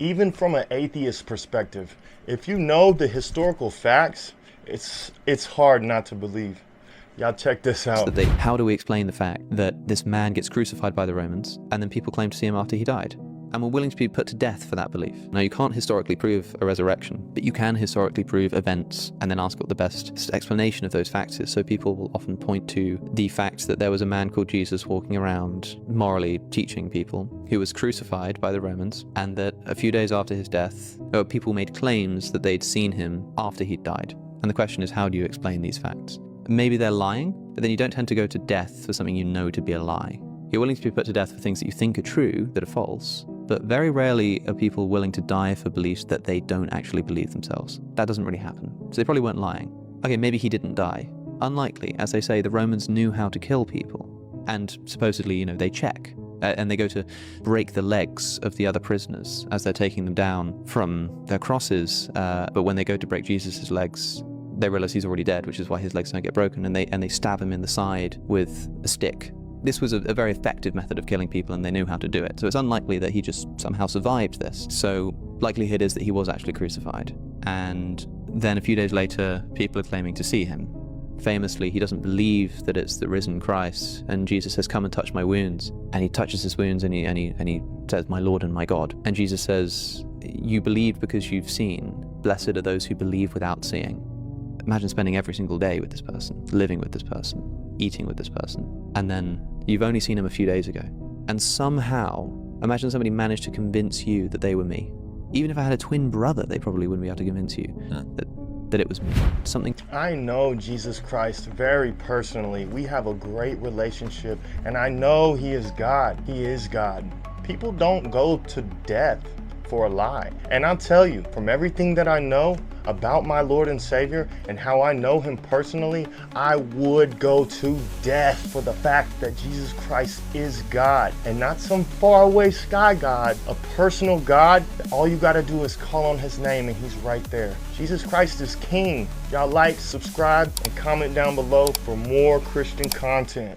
even from an atheist perspective, if you know the historical facts, it's hard not to believe. Y'all check this out. How do we explain the fact that this man gets crucified by the Romans and then people claim to see him after he died? And were willing to be put to death for that belief. Now, you can't historically prove a resurrection, but you can historically prove events and then ask what the best explanation of those facts is. So people will often point to the fact that there was a man called Jesus walking around morally teaching people who was crucified by the Romans, and that a few days after his death, people made claims that they'd seen him after he'd died. And the question is, how do you explain these facts? Maybe they're lying, but then you don't tend to go to death for something you know to be a lie. You're willing to be put to death for things that you think are true, that are false, but very rarely are people willing to die for beliefs that they don't actually believe themselves. That doesn't really happen. So they probably weren't lying. Okay, maybe he didn't die. Unlikely. As they say, the Romans knew how to kill people. And supposedly, they check. And they go to break the legs of the other prisoners as they're taking them down from their crosses. But when they go to break Jesus' legs, they realize he's already dead, which is why his legs don't get broken. And they stab him in the side with a stick. This was a very effective method of killing people, and they knew how to do it. So it's unlikely that he just somehow survived this. So likelihood is that he was actually crucified. And then a few days later, people are claiming to see him. Famously, he doesn't believe that it's the risen Christ, and Jesus says, "Come and touch my wounds." And he touches his wounds, and he says, "My Lord and my God." And Jesus says, "You believe because you've seen. Blessed are those who believe without seeing." Imagine spending every single day with this person, living with this person, eating with this person, and then you've only seen him a few days ago. And somehow, imagine somebody managed to convince you that they were me. Even if I had a twin brother, they probably wouldn't be able to convince you that it was me. Something. I know Jesus Christ very personally. We have a great relationship, and I know he is God. He is God. People don't go to death for a lie. And I'll tell you, from everything that I know about my Lord and Savior and how I know him personally, I would go to death for the fact that Jesus Christ is God, and not some faraway sky God, a personal God. All you gotta do is call on his name and he's right there. Jesus Christ is King. Y'all like, subscribe, and comment down below for more Christian content.